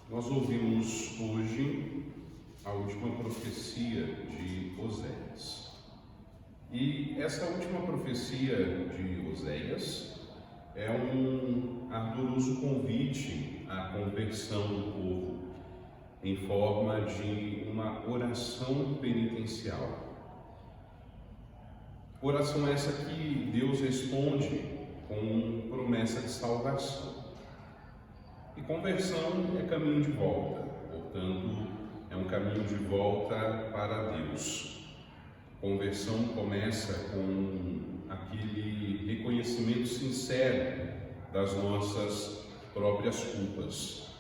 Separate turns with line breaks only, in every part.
Nós ouvimos hoje a última profecia de Oséias. E essa última profecia de Oséias é um ardoroso convite à conversão do povo em forma de uma oração penitencial. Oração essa que Deus responde com promessa de salvação. E conversão é caminho de volta, portanto, é um caminho de volta para Deus. Conversão começa com aquele reconhecimento sincero das nossas próprias culpas.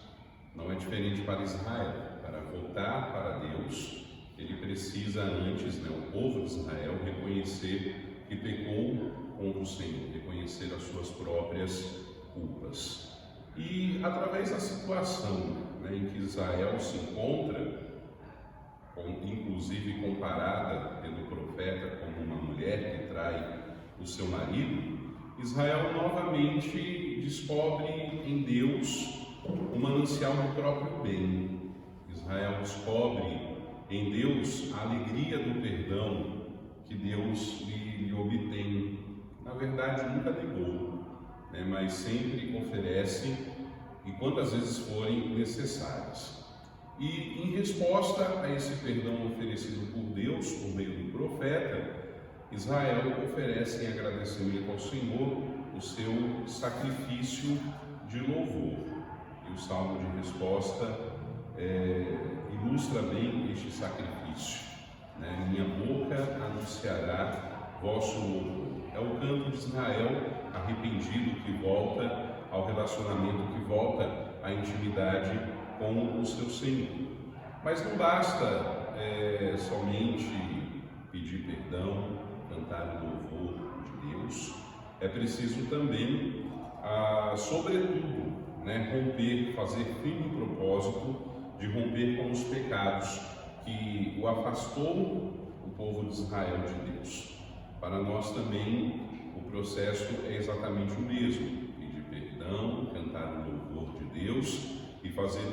Não é diferente para Israel. Para voltar para Deus, ele precisa antes, o povo de Israel, reconhecer que pecou contra o Senhor, reconhecer as suas próprias culpas. E através da situação em que Israel se encontra, inclusive comparada pelo profeta como uma mulher que trai o seu marido, Israel novamente descobre em Deus o manancial do próprio bem. Israel descobre em Deus a alegria do perdão que Deus lhe obtém. Na verdade, nunca negou, mas sempre oferece, e quantas vezes forem necessárias. E em resposta a esse perdão oferecido por Deus por meio do profeta, Israel oferece em agradecimento ao Senhor o seu sacrifício de louvor. E o salmo de resposta ilustra bem este sacrifício. Minha boca anunciará vosso louvor. É o canto de Israel arrependido que volta ao relacionamento, que volta à intimidade com o seu Senhor. Mas não basta somente pedir perdão, cantar o louvor de Deus. É preciso também, sobretudo, romper, fazer firme o propósito de romper com os pecados que o afastou o povo de Israel de Deus. Para nós também o processo é exatamente o mesmo: pedir perdão, cantar o louvor de Deus e fazer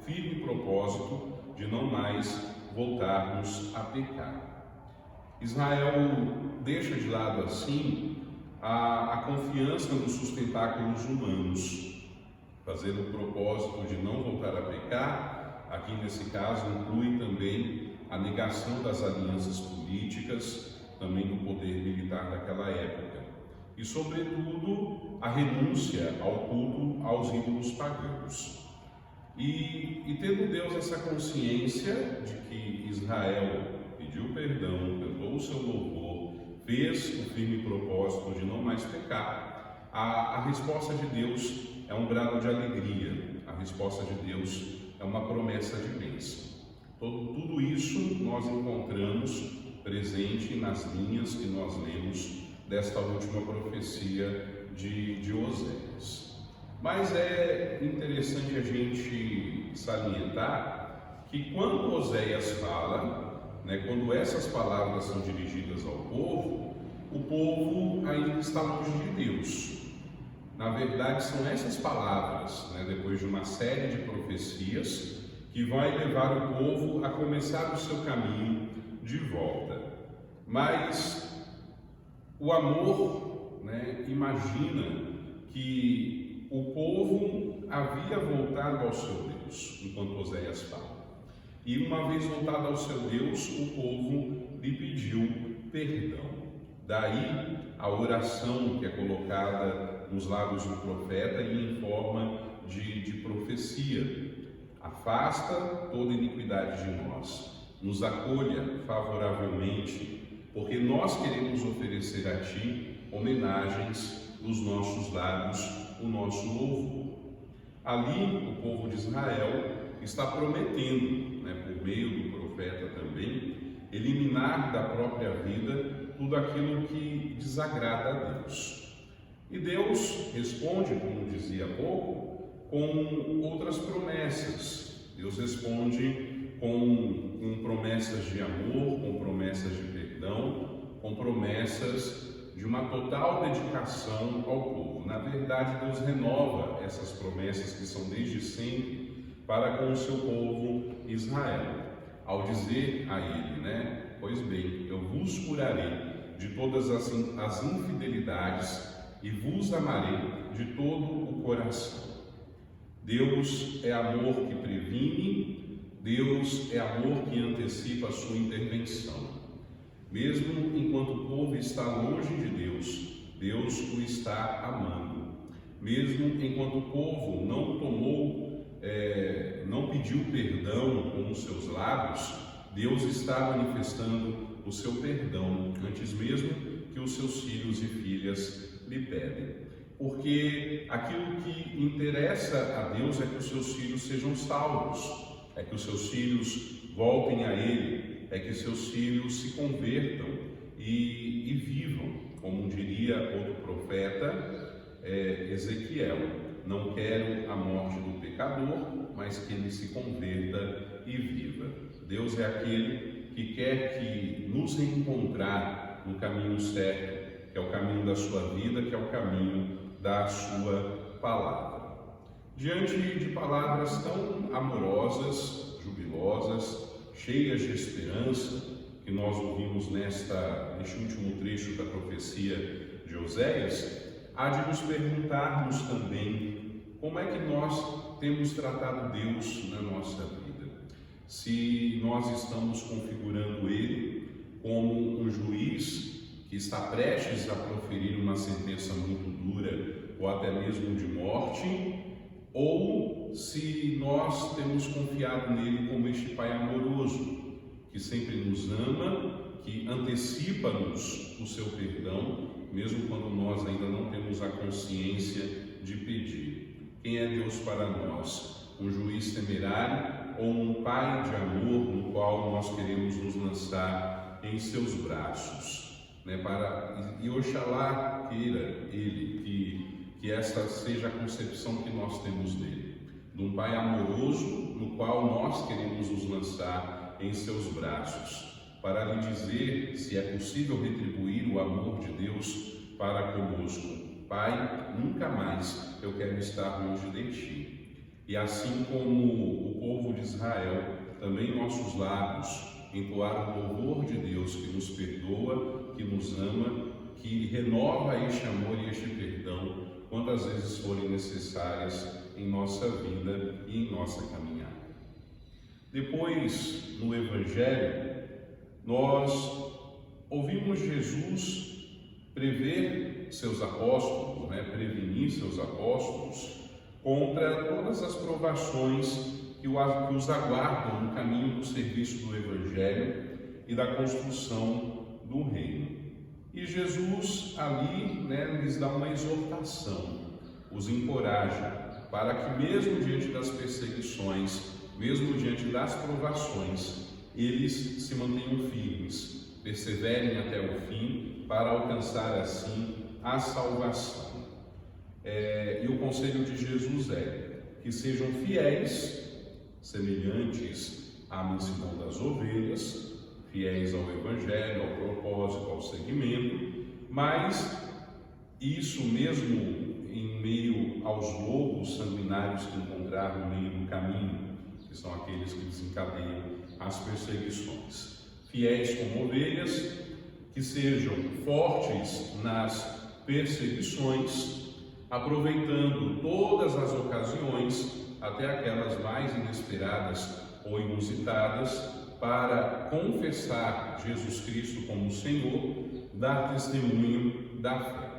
firme propósito de não mais voltarmos a pecar. Israel deixa de lado assim a confiança nos sustentáculos humanos, fazendo o propósito de não voltar a pecar. Aqui nesse caso inclui também a negação das alianças políticas, também do poder militar daquela época, e sobretudo a renúncia ao culto aos ídolos pagãos. E tendo Deus essa consciência de que Israel pediu perdão, cantou o seu louvor, fez o firme propósito de não mais pecar, a resposta de Deus é um brado de alegria, a resposta de Deus é uma promessa de bênção. Tudo isso nós encontramos presente nas linhas que nós lemos desta última profecia de Oséias. Mas é interessante a gente salientar que quando Oséias fala, quando essas palavras são dirigidas ao povo, o povo ainda está longe de Deus. Na verdade, são essas palavras, depois de uma série de profecias, que vai levar o povo a começar o seu caminho de volta. Mas o amor, imagina que o povo havia voltado ao seu Deus, enquanto Oséias fala. E uma vez voltado ao seu Deus, o povo lhe pediu perdão. Daí a oração que é colocada nos lábios do profeta e em forma de profecia. Afasta toda iniquidade de nós, nos acolha favoravelmente, porque nós queremos oferecer a Ti homenagens dos nossos lábios, o nosso louvor. Ali o povo de Israel está prometendo, por meio do profeta também, eliminar da própria vida tudo aquilo que desagrada a Deus. E Deus responde, como dizia há pouco, com outras promessas. Deus responde com promessas de amor, com promessas de perdão, com promessas de uma total dedicação ao povo. Na verdade, Deus renova essas promessas que são desde sempre para com o seu povo Israel, ao dizer a ele, pois bem, eu vos curarei de todas as infidelidades e vos amarei de todo o coração. Deus é amor que previne, Deus é amor que antecipa a sua intervenção. Mesmo enquanto o povo está longe de Deus, Deus o está amando. Mesmo enquanto o povo não pediu perdão com os seus lábios, Deus está manifestando o seu perdão antes mesmo que os seus filhos e filhas lhe pedem. Porque aquilo que interessa a Deus é que os seus filhos sejam salvos, é que os seus filhos voltem a Ele, é que seus filhos se convertam e vivam, como diria outro profeta, Ezequiel: não quero a morte do pecador, mas que ele se converta e viva. Deus é aquele que quer que nos encontrar no caminho certo, que é o caminho da sua vida, que é o caminho da sua palavra. Diante de palavras tão amorosas, jubilosas, cheias de esperança, que nós ouvimos neste último trecho da profecia de Oséias, há de nos perguntarmos também como é que nós temos tratado Deus na nossa vida. Se nós estamos configurando Ele como um juiz que está prestes a proferir uma sentença muito dura ou até mesmo de morte, ou se nós temos confiado nele como este Pai amoroso, que sempre nos ama, que antecipa-nos o seu perdão, mesmo quando nós ainda não temos a consciência de pedir. Quem é Deus para nós? Um juiz temerário ou um Pai de amor no qual nós queremos nos lançar em seus braços? E oxalá queira Ele que esta seja a concepção que nós temos dele, de um Pai amoroso no qual nós queremos nos lançar em seus braços, para lhe dizer se é possível retribuir o amor de Deus para conosco. Pai, nunca mais eu quero estar longe de ti. E assim como o povo de Israel, também nossos lábios entoaram o louvor de Deus que nos perdoa, que nos ama, que renova este amor e este perdão quantas vezes forem necessárias em nossa vida e em nossa caminhada. Depois, no Evangelho, nós ouvimos Jesus prevenir seus apóstolos contra todas as provações que os aguardam no caminho do serviço do Evangelho e da construção do reino. E Jesus ali lhes dá uma exortação, os encoraja para que mesmo diante das perseguições, mesmo diante das provações, eles se mantenham firmes, perseverem até o fim para alcançar assim a salvação. E o conselho de Jesus é que sejam fiéis, semelhantes à mansidão das ovelhas, fiéis ao Evangelho, ao propósito, ao segmento, mas isso mesmo em meio aos lobos sanguinários que encontraram no meio do caminho, que são aqueles que desencadeiam as perseguições. Fiéis como ovelhas, que sejam fortes nas perseguições, aproveitando todas as ocasiões, até aquelas mais inesperadas ou inusitadas, para confessar Jesus Cristo como Senhor, dar testemunho da fé.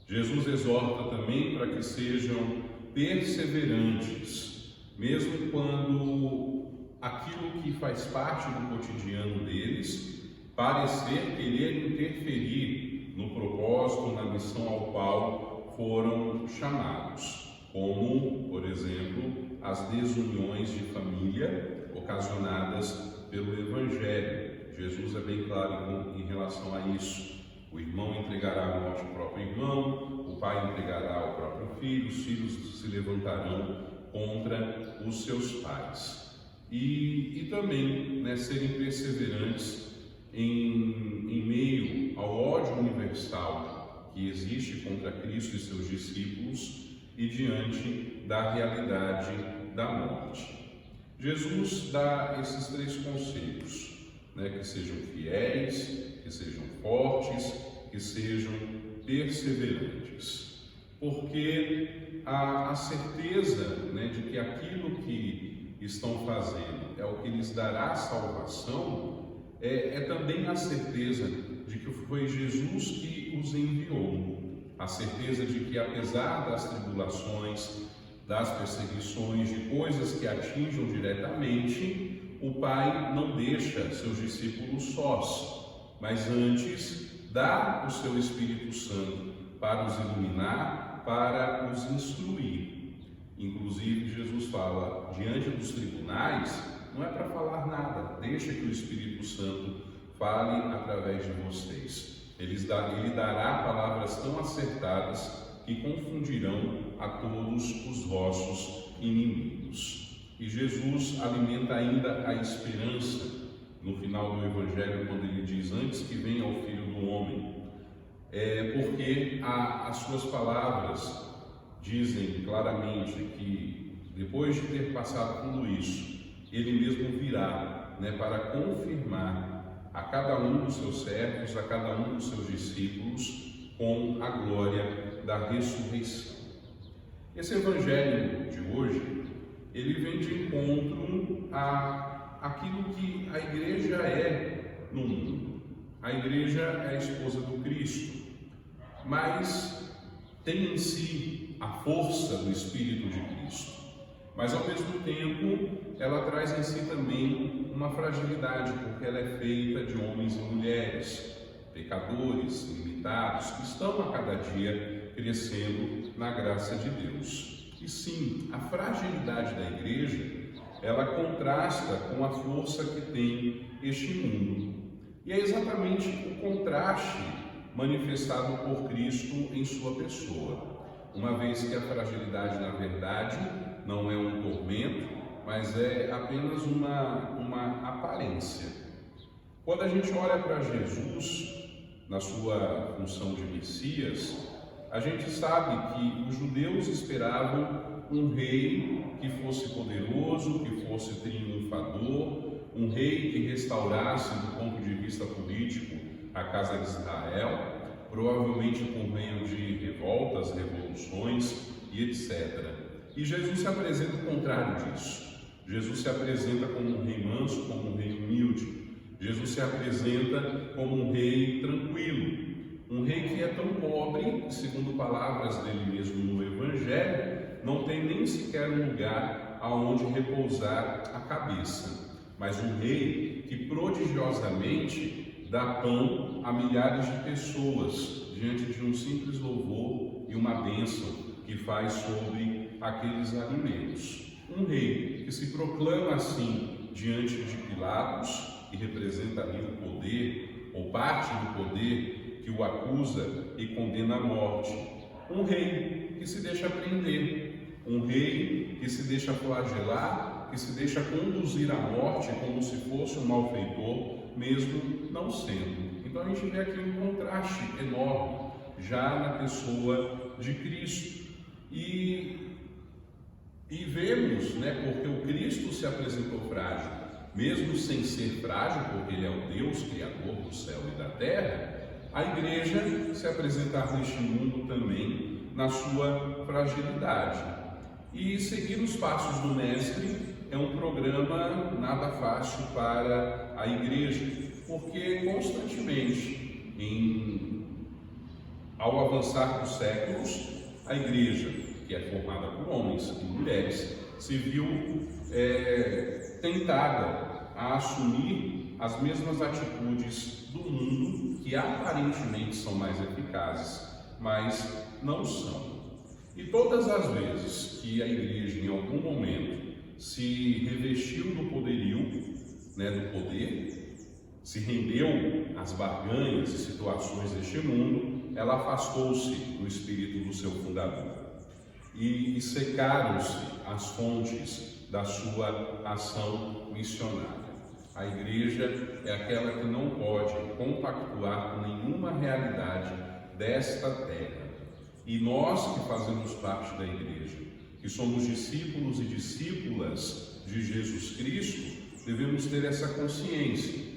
Jesus exorta também para que sejam perseverantes, mesmo quando aquilo que faz parte do cotidiano deles parecer querer interferir no propósito, na missão ao qual foram chamados, como, por exemplo, as desuniões de família ocasionadas pelo Evangelho. Jesus é bem claro em relação a isso. O irmão entregará à morte o próprio irmão, o pai entregará o próprio filho, os filhos se levantarão contra os seus pais. E também serem perseverantes em meio ao ódio universal que existe contra Cristo e seus discípulos e diante da realidade da morte. Jesus dá esses 3 conselhos, que sejam fiéis, que sejam fortes, que sejam perseverantes, porque a certeza de que aquilo que estão fazendo é o que lhes dará salvação é também a certeza de que foi Jesus que os enviou, a certeza de que apesar das tribulações, das perseguições, de coisas que atinjam diretamente, o Pai não deixa seus discípulos sós, mas antes dá o seu Espírito Santo para os iluminar, para os instruir. Inclusive, Jesus fala, diante dos tribunais, não é para falar nada, deixa que o Espírito Santo fale através de vocês. Ele dará palavras tão acertadas que confundirão a todos os vossos inimigos. E Jesus alimenta ainda a esperança no final do Evangelho, quando ele diz, antes que venha o Filho do Homem, porque as suas palavras dizem claramente que depois de ter passado tudo isso, ele mesmo virá para confirmar a cada um dos seus servos, a cada um dos seus discípulos, com a glória da ressurreição. Esse Evangelho de hoje, ele vem de encontro àquilo que a igreja é no mundo. A igreja é a esposa do Cristo, mas tem em si a força do Espírito de Cristo. Mas ao mesmo tempo, ela traz em si também uma fragilidade, porque ela é feita de homens e mulheres, pecadores, limitados, que estão a cada dia crescendo na graça de Deus. E sim, a fragilidade da igreja, ela contrasta com a força que tem este mundo. E é exatamente o contraste manifestado por Cristo em sua pessoa. Uma vez que a fragilidade, na verdade, não é um tormento, mas é apenas uma aparência. Quando a gente olha para Jesus, na sua função de Messias, a gente sabe que os judeus esperavam um rei que fosse poderoso, que fosse triunfador, um rei que restaurasse, do ponto de vista político, a casa de Israel, provavelmente por meio de revoltas, revoluções e etc. E Jesus se apresenta o contrário disso. Jesus se apresenta como um rei manso, como um rei humilde. Jesus se apresenta como um rei tranquilo, um rei que é tão pobre, segundo palavras dele mesmo no Evangelho, não tem nem sequer um lugar aonde repousar a cabeça, mas um rei que prodigiosamente dá pão a milhares de pessoas diante de um simples louvor e uma bênção que faz sobre aqueles alimentos. Um rei que se proclama assim diante de Pilatos, que representa ali o poder, ou parte do poder que o acusa e condena à morte. Um rei que se deixa prender, um rei que se deixa flagelar, que se deixa conduzir à morte como se fosse um malfeitor, mesmo não sendo. Então a gente vê aqui um contraste enorme, já na pessoa de Cristo. E vemos, porque o Cristo se apresentou frágil, mesmo sem ser frágil, porque ele é o Deus Criador do céu e da terra, a igreja se apresentar neste mundo também na sua fragilidade. E seguir os passos do Mestre é um programa nada fácil para a igreja, porque constantemente, ao avançar dos séculos, a igreja, que é formada por homens e mulheres, se viu tentada a assumir as mesmas atitudes do mundo, que aparentemente são mais eficazes, mas não são. E todas as vezes que a igreja, em algum momento, se revestiu do poderio, do poder, se rendeu às barganhas e situações deste mundo, ela afastou-se do espírito do seu fundador. E secaram-se as fontes da sua ação missionária. A igreja é aquela que não pode compactuar com nenhuma realidade desta terra. E nós que fazemos parte da igreja, que somos discípulos e discípulas de Jesus Cristo, devemos ter essa consciência.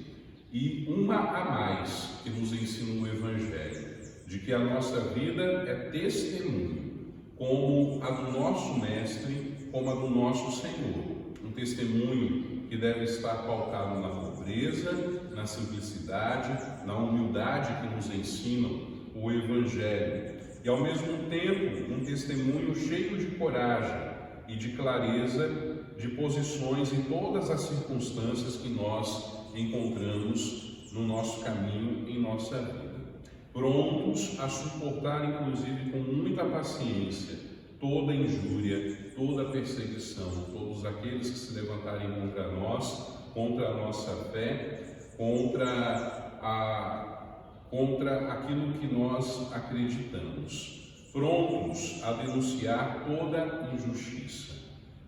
E uma a mais que nos ensina o Evangelho, de que a nossa vida é testemunho, como a do nosso Mestre, como a do nosso Senhor. Um testemunho que deve estar pautado na pobreza, na simplicidade, na humildade que nos ensinam o Evangelho. E ao mesmo tempo, um testemunho cheio de coragem e de clareza de posições em todas as circunstâncias que nós encontramos no nosso caminho, em nossa vida. Prontos a suportar, inclusive com muita paciência, toda injúria, toda perseguição, todos aqueles que se levantarem contra nós, contra a nossa fé, contra aquilo que nós acreditamos, prontos a denunciar toda injustiça.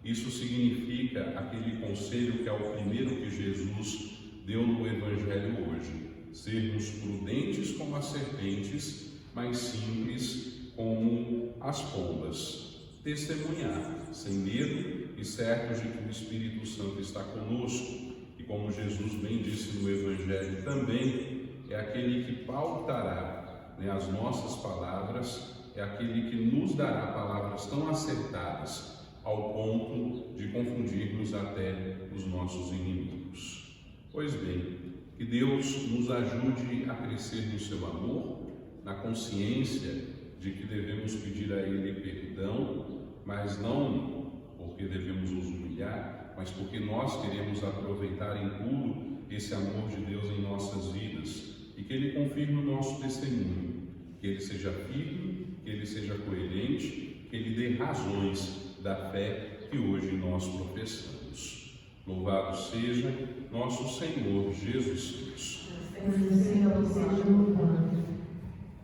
Isso significa aquele conselho que é o primeiro que Jesus deu no Evangelho hoje: sermos prudentes como as serpentes, mas simples como as pombas. Testemunhar, sem medo e certos de que o Espírito Santo está conosco. E como Jesus bem disse no Evangelho também, é aquele que pautará as nossas palavras, é aquele que nos dará palavras tão acertadas ao ponto de confundirmos até os nossos inimigos. Pois bem, que Deus nos ajude a crescer no seu amor, na consciência de que devemos pedir a Ele perdão, mas não porque devemos nos humilhar, mas porque nós queremos aproveitar em tudo esse amor de Deus em nossas vidas, e que Ele confirme o nosso testemunho, que Ele seja firme, que Ele seja coerente, que Ele dê razões da fé que hoje nós professamos. Louvado seja nosso Senhor Jesus Cristo.
Senhor, seja